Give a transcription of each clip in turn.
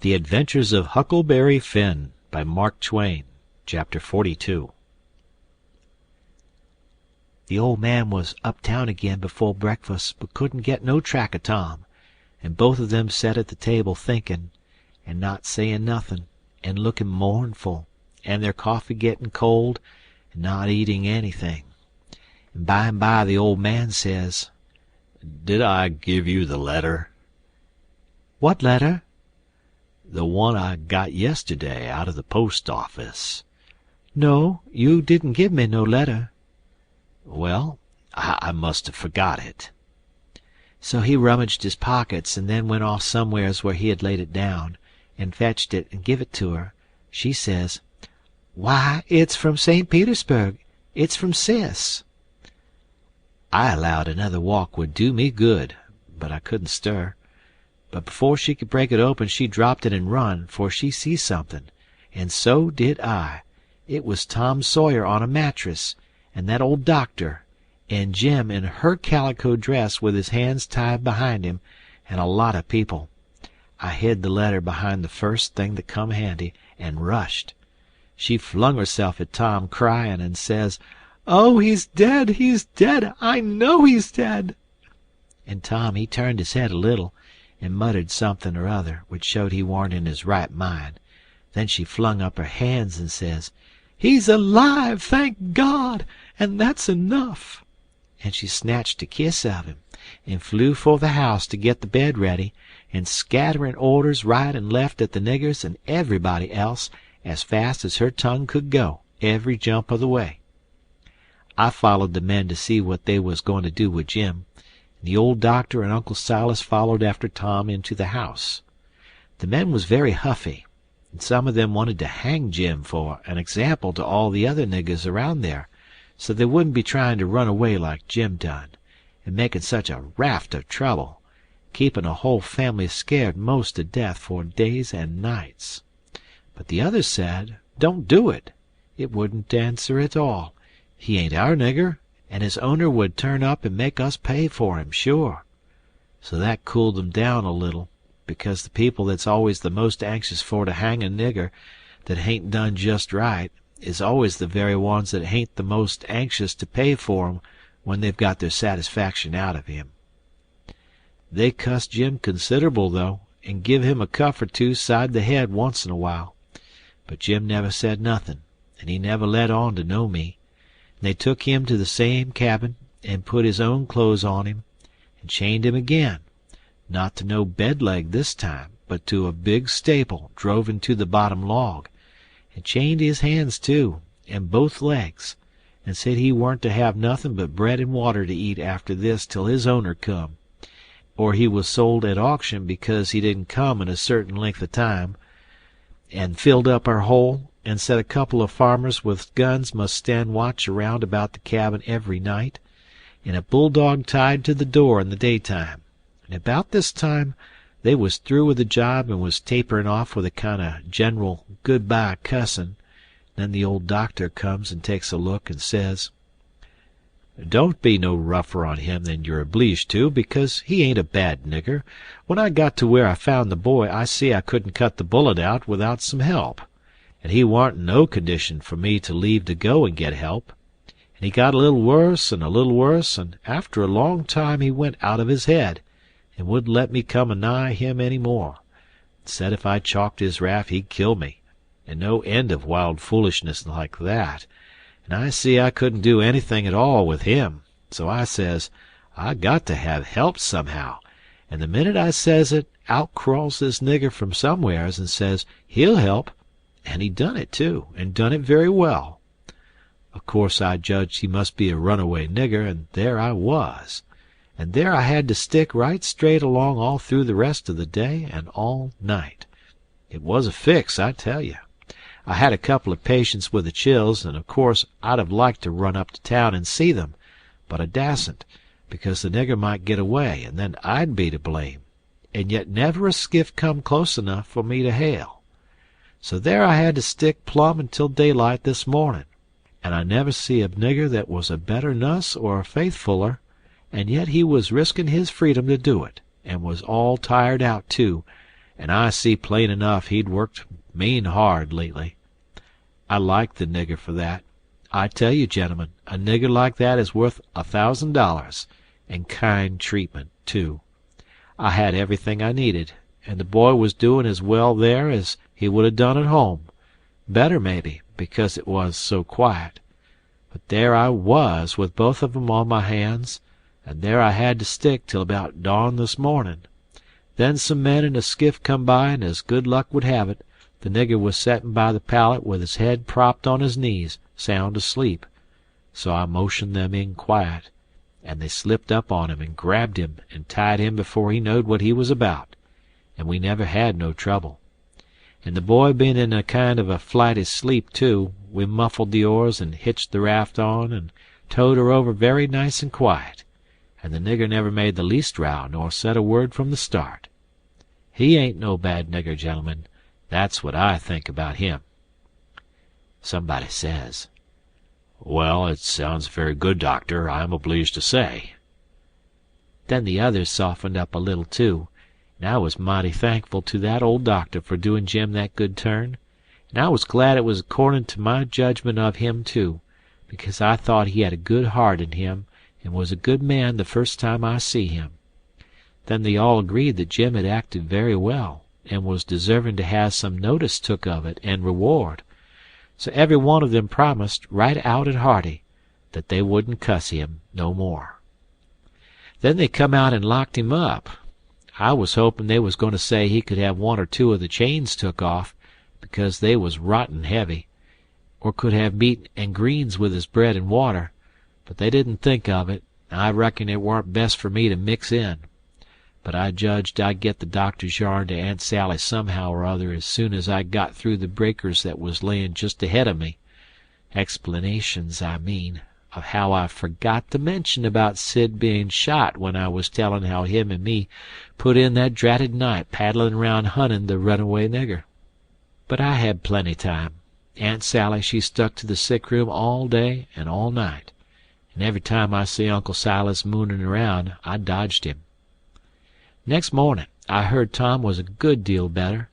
The Adventures of Huckleberry Finn by Mark Twain. Chapter 42. The old man was uptown again before breakfast, but couldn't get no track of Tom, and both of them sat at the table thinking, and not saying nothing, and looking mournful, and their coffee getting cold, and not eating anything. And by the old man says, "Did I give you the letter?" "What letter?" "The one I got yesterday out of the post office." "No, you didn't give me no letter." "Well, I must have forgot it." So he rummaged his pockets, and then went off somewheres where he had laid it down, and fetched it and give it to her. She says, "Why, it's from St. Petersburg. It's from Sis." I allowed another walk would do me good, but I couldn't stir. But before she could break it open she dropped it and run, for she see something, and so did I. It was Tom Sawyer on a mattress, and that old doctor, and Jim in her calico dress with his hands tied behind him, and a lot of people. I hid the letter behind the first thing that come handy, and rushed. She flung herself at Tom, crying, and says, "Oh, he's dead, he's dead, I know he's dead." And Tom he turned his head a little, and muttered something or other, which showed he warn't in his right mind. Then she flung up her hands and says, "He's alive, thank God, and that's enough." And she snatched a kiss of him, and flew for the house to get the bed ready, and scattering orders right and left at the niggers and everybody else as fast as her tongue could go, every jump of the way. I followed the men to see what they was going to do with Jim, and the old doctor and Uncle Silas followed after Tom into the house. The men was very huffy, and some of them wanted to hang Jim for an example to all the other niggers around there, so they wouldn't be trying to run away like Jim done, and making such a raft of trouble, keeping a whole family scared most to death for days and nights. But the others said, "Don't do it. It wouldn't answer at all. He ain't our nigger, and his owner would turn up and make us pay for him, sure." So that cooled them down a little, because the people that's always the most anxious for to hang a nigger that hain't done just right is always the very ones that hain't the most anxious to pay for him when they've got their satisfaction out of him. They cussed Jim considerable, though, and give him a cuff or two side the head once in a while. But Jim never said nothin', and he never let on to know me. And they took him to the same cabin, and put his own clothes on him, and chained him again, not to no bed leg this time, but to a big staple drove into the bottom log, and chained his hands too, and both legs, and said he weren't to have nothin' but bread and water to eat after this till his owner come, or he was sold at auction because he didn't come in a certain length of time, and filled up our hole, and said a couple of farmers with guns must stand watch around about the cabin every night, and a bulldog tied to the door in the daytime. And about this time they was through with the job and was tapering off with a kind of general good-bye cussin'. Then the old doctor comes and takes a look and says, "Don't be no rougher on him than you're obleeged to, because he ain't a bad nigger. When I got to where I found the boy I see I couldn't cut the bullet out without some help, and he warn't in no condition for me to leave to go and get help. And he got a little worse and a little worse, and after a long time he went out of his head, and wouldn't let me come anigh him any more. Said if I chalked his raft he'd kill me, and no end of wild foolishness like that. And I see I couldn't do anything at all with him, so I says, I got to have help somehow, and the minute I says it, out crawls this nigger from somewheres and says he'll help, and he done it too, and done it very well. Of course I judged he must be a runaway nigger, and there I was. And there I had to stick right straight along all through the rest of the day and all night. It was a fix, I tell you. I had a couple of patients with the chills, and of course I'd have liked to run up to town and see them, but I dasn't, because the nigger might get away, and then I'd be to blame, and yet never a skiff come close enough for me to hail. So there I had to stick plumb until daylight this morning, and I never see a nigger that was a better nuss or a faithfuller, and yet he was risking his freedom to do it, and was all tired out too, and I see plain enough he'd worked mean hard lately. I liked the nigger for that. I tell you, gentlemen, a nigger like that is worth $1,000, and kind treatment, too. I had everything I needed, and the boy was doing as well there as he would have done at home. Better, maybe, because it was so quiet. But there I was, with both of 'em on my hands, and there I had to stick till about dawn this morning. Then some men in a skiff come by, and as good luck would have it, the nigger was settin' by the pallet with his head propped on his knees, sound asleep. So I motioned them in quiet, and they slipped up on him and grabbed him and tied him before he knowed what he was about, and we never had no trouble. And the boy being in a kind of a flighty sleep, too, we muffled the oars and hitched the raft on and towed her over very nice and quiet, and the nigger never made the least row nor said a word from the start. He ain't no bad nigger, gentlemen. That's what I think about him. Somebody says, "Well, it sounds very good, doctor, I'm obliged to say." Then the others softened up a little, too, and I was mighty thankful to that old doctor for doing Jim that good turn, and I was glad it was according to my judgment of him, too, because I thought he had a good heart in him and was a good man the first time I see him. Then they all agreed that Jim had acted very well, and was deserving to have some notice took of it and reward. So every one of them promised, right out and hearty, that they wouldn't cuss him no more. Then they come out and locked him up. I was hoping they was going to say he could have one or two of the chains took off, because they was rotten heavy, or could have meat and greens with his bread and water, but they didn't think of it, and I reckon it warn't best for me to mix in. But I judged I'd get the doctor's yarn to Aunt Sally somehow or other as soon as I got through the breakers that was layin' just ahead of me. Explanations, I mean, of how I forgot to mention about Sid being shot when I was tellin' how him and me put in that dratted night paddlin' round huntin' the runaway nigger. But I had plenty time. Aunt Sally, she stuck to the sick room all day and all night, and every time I see Uncle Silas moonin' around I dodged him. Next morning I heard Tom was a good deal better,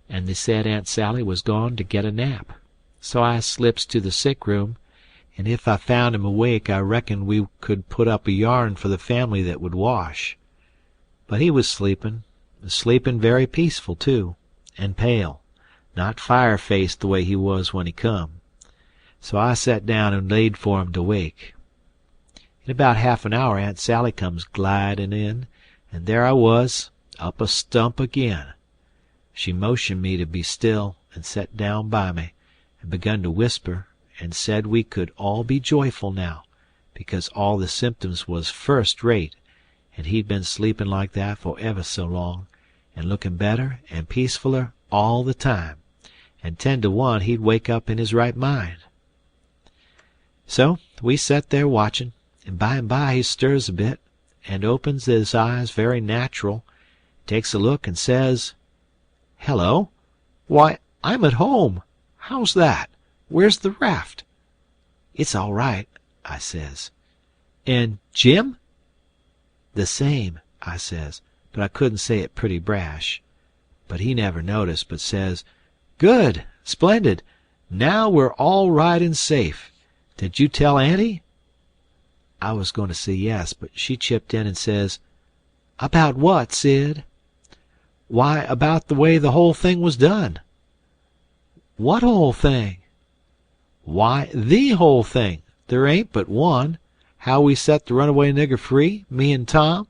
and they said Aunt Sally was gone to get a nap. So I slips to the sick room, and if I found him awake I reckoned we could put up a yarn for the family that would wash. But he was sleepin' very peaceful, too, and pale, not fire-faced the way he was when he come. So I sat down and laid for him to wake. In about half an hour Aunt Sally comes glidin' in, and there I was, up a stump again. She motioned me to be still, and set down by me, and begun to whisper, and said we could all be joyful now, because all the symptoms was first rate, and he'd been sleepin' like that for ever so long, and lookin' better and peacefuller all the time, and 10 to 1 he'd wake up in his right mind. So we set there watchin', and by he stirs a bit, and opens his eyes very natural, takes a look, and says, "Hello! Why, I'm at home! How's that? Where's the raft?" "It's all right," I says. "And Jim?" "The same," I says, but I couldn't say it pretty brash. But he never noticed, but says, "Good! Splendid! Now we're all right and safe. Did you tell Auntie?" I was going to say yes, but she chipped in and says, "About what, Sid?" "Why, about the way the whole thing was done." "What whole thing?" "Why, the whole thing. There ain't but one. How we set the runaway nigger free, me and Tom."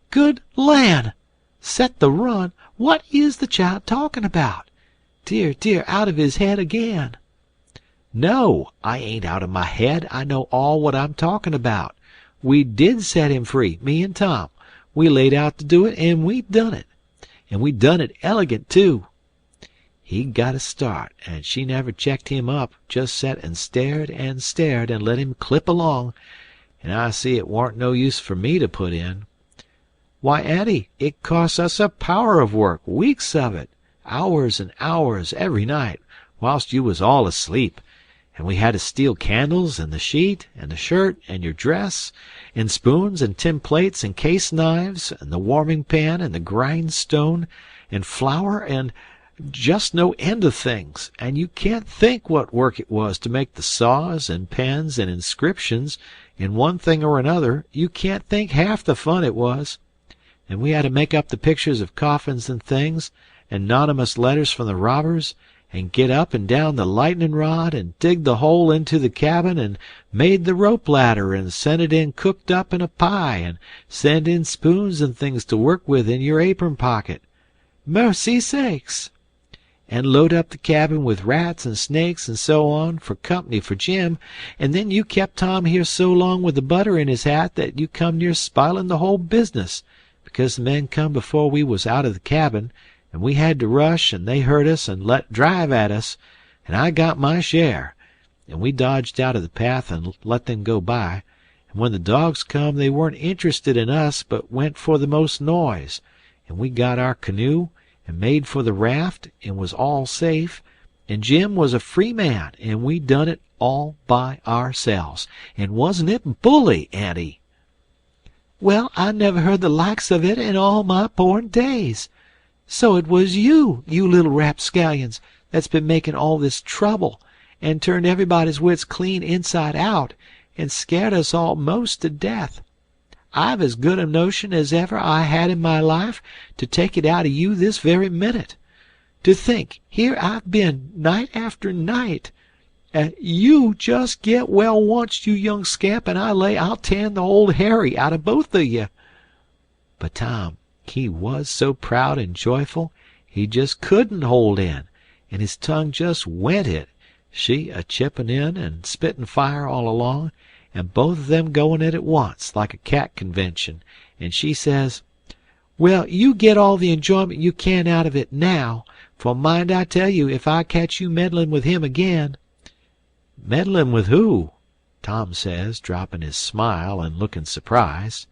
"Good land! Set the run! What is the child talking about? Dear, dear, out of his head again." "No, I ain't out of my head. I know all what I'm talking about. We did set him free, me and Tom. We laid out to do it, and we done it. And we done it elegant, too. He'd got a start, and she never checked him up, just set and stared and let him clip along, and I see it warn't no use for me to put in. Why, Auntie, it cost us a power of work, weeks of it, hours and hours every night, whilst you was all asleep, and we had to steal candles and the sheet and the shirt and your dress, and spoons and tin plates and case knives and the warming pan and the grindstone, and flour and just no end of things, and you can't think what work it was to make the saws and pens and inscriptions in one thing or another. You can't think half the fun it was. And we had to make up the pictures of coffins and things, and anonymous letters from the robbers, and get up and down the lightning rod, and dig the hole into the cabin, and made the rope ladder, and send it in cooked up in a pie, and send in spoons and things to work with in your apron pocket. Mercy sakes! And load up the cabin with rats and snakes and so on, for company for Jim, and then you kept Tom here so long with the butter in his hat that you come near spilin' the whole business, because the men come before we was out of the cabin, and we had to rush, and they heard us and let drive at us, and I got my share, and we dodged out of the path and let them go by, and when the dogs come they weren't interested in us but went for the most noise, and we got our canoe and made for the raft and was all safe, and Jim was a free man, and we done it all by ourselves. And wasn't it bully, Auntie? Well, I never heard the likes of it in all my born days. So it was you little rapscallions, that's been making all this trouble, and turned everybody's wits clean inside out, and scared us all most to death. I've as good a notion as ever I had in my life to take it out of you this very minute. To think, here I've been night after night, and you just get well once, you young scamp, and I lay I'll tan the old Harry out of both of you. But Tom, he was so proud and joyful, he just couldn't hold in, and his tongue just went it, she a-chippin' in and spittin' fire all along, and both of them goin' it at once, like a cat convention, and she says, "Well, you get all the enjoyment you can out of it now, for mind I tell you, if I catch you meddlin' with him again—" "Meddlin' with who?" Tom says, dropping his smile and looking surprised.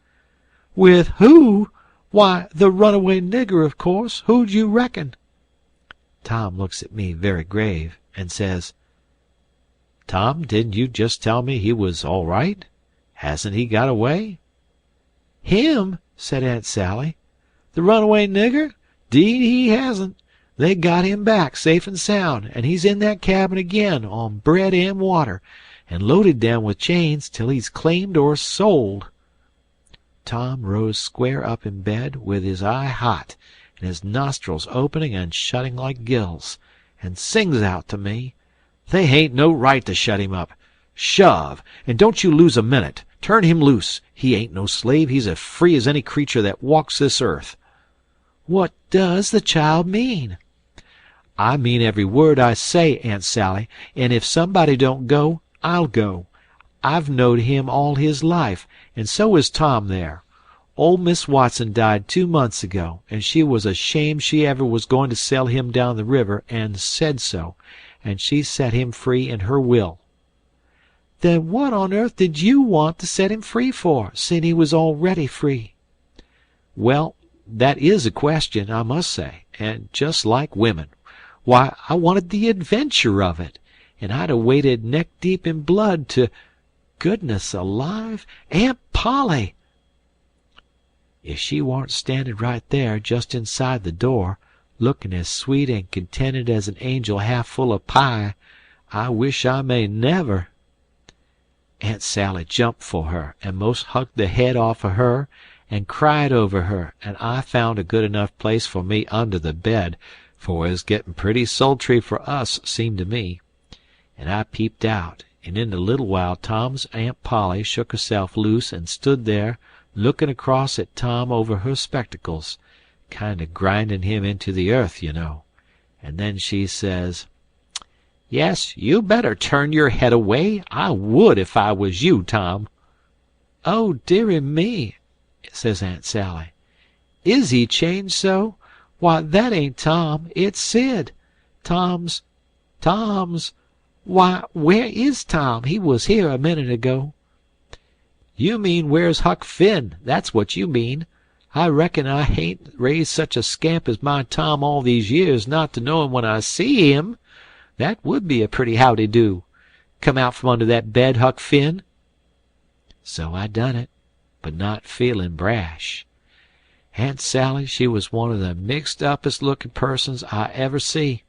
"With who? Why, the runaway nigger, of course. Who'd you reckon?" Tom looks at me very grave, and says, "Tom, didn't you just tell me he was all right? Hasn't he got away?" "Him?" said Aunt Sally. "The runaway nigger? 'Deed he hasn't. They got him back safe and sound, and he's in that cabin again on bread and water, and loaded down with chains till he's claimed or sold." Tom rose square up in bed, with his eye hot, and his nostrils opening and shutting like gills, and sings out to me, "They hain't no right to shut him up. Shove, and don't you lose a minute. Turn him loose. He ain't no slave. He's as free as any creature that walks this earth." "What does the child mean?" "I mean every word I say, Aunt Sally, and if somebody don't go, I'll go. I've knowed him all his life, and so is Tom there. Old Miss Watson died 2 months ago, and she was ashamed she ever was going to sell him down the river, and said so, and she set him free in her will." "Then what on earth did you want to set him free for, seeing he was already free?" "Well, that is a question, I must say, and just like women. Why, I wanted the adventure of it, and I'd a waded neck-deep in blood to— Goodness alive, Aunt Polly!" If she warn't standing right there, just inside the door, looking as sweet and contented as an angel half full of pie, I wish I may never. Aunt Sally jumped for her, and most hugged the head off of her, and cried over her, and I found a good enough place for me under the bed, for it was getting pretty sultry for us, seemed to me. And I peeped out, and in a little while Tom's Aunt Polly shook herself loose and stood there, looking across at Tom over her spectacles, kind of grinding him into the earth, you know. And then she says, "Yes, you better turn your head away. I would if I was you, Tom." "Oh, dearie me," says Aunt Sally. "Is he changed so? Why, that ain't Tom. It's Sid. Tom's... Why, where is Tom? He was here a minute ago." "You mean where's Huck Finn? That's what you mean. I reckon I hain't raised such a scamp as my Tom all these years not to know him when I see him. That would be a pretty howdy-do. Come out from under that bed, Huck Finn." So I done it, but not feeling brash. Aunt Sally, she was one of the mixed-uppest looking persons I ever see,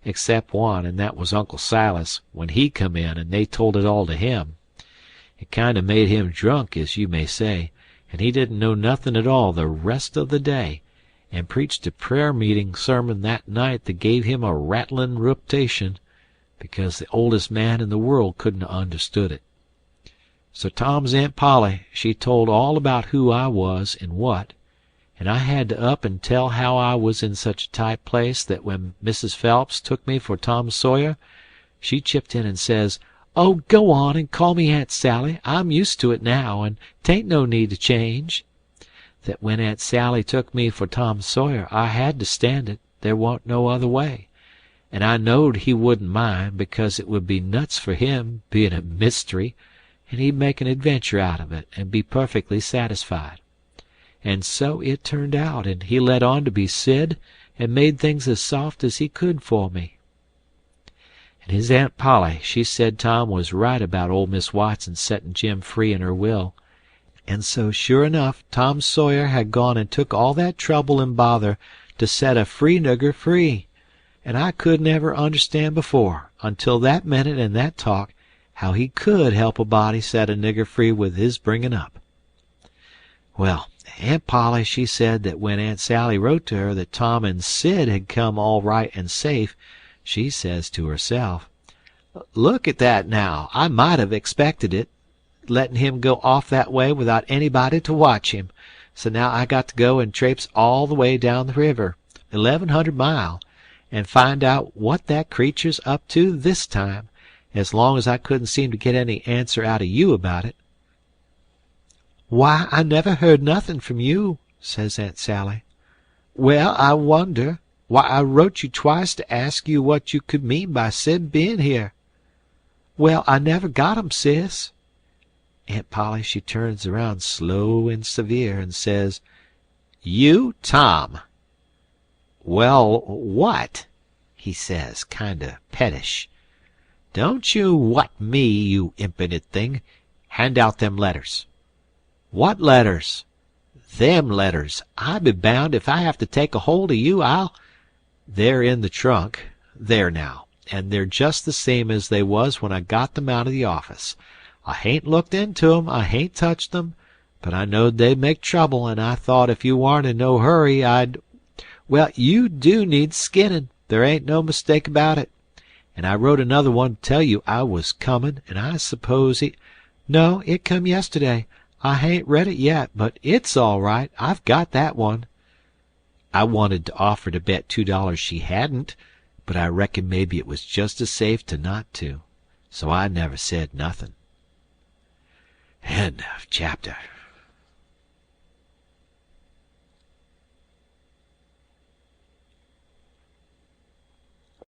except one, and that was Uncle Silas, when he come in and they told it all to him. It kind of made him drunk, as you may say, and he didn't know nothing at all the rest of the day, and preached a prayer-meeting sermon that night that gave him a rattling reputation, because the oldest man in the world couldn't have understood it. So Tom's Aunt Polly, she told all about who I was and what, and I had to up and tell how I was in such a tight place that when Mrs. Phelps took me for Tom Sawyer, she chipped in and says, "Oh, go on and call me Aunt Sally. I'm used to it now, and 'tain't no need to change." That when Aunt Sally took me for Tom Sawyer, I had to stand it. There wa'n't no other way. And I knowed he wouldn't mind, because it would be nuts for him, being a mystery, and he'd make an adventure out of it and be perfectly satisfied. And so it turned out, and he let on to be Sid, and made things as soft as he could for me. And his Aunt Polly, she said Tom was right about old Miss Watson setting Jim free in her will. And so, sure enough, Tom Sawyer had gone and took all that trouble and bother to set a free nigger free. And I couldn't ever understand before, until that minute and that talk, how he could help a body set a nigger free with his bringing up. Well, Aunt Polly, she said that when Aunt Sally wrote to her that Tom and Sid had come all right and safe, she says to herself, "Look at that now! I might have expected it, letting him go off that way without anybody to watch him. So now I got to go and traipse all the way down the river, 1,100 mile, and find out what that creature's up to this time, as long as I couldn't seem to get any answer out of you about it." "Why, I never heard nothing from you," says Aunt Sally. "Well, I wonder. Why, I wrote you twice to ask you what you could mean by Sid being here." "Well, I never got 'em, sis." Aunt Polly, she turns around slow and severe, and says, "You, Tom!" "Well, what?" he says, kind of pettish. "Don't you what me, you impudent thing. Hand out them letters." "What letters?" "Them letters. I be bound if I have to take a hold of you, I'll—" "They're in the trunk. There now. And they're just the same as they was when I got them out of the office. I hain't looked into 'em, I hain't touched them, but I knowed they'd make trouble, and I thought if you warn't in no hurry I'd— Well, you do need skinning, there ain't no mistake about it. And I wrote another one to tell you I was comin', and I suppose No, it come yesterday. I hain't read it yet, but it's all right. I've got that one. I wanted to offer to bet $2 she hadn't, but I reckon maybe it was just as safe to not to, so I never said nothing. End of chapter.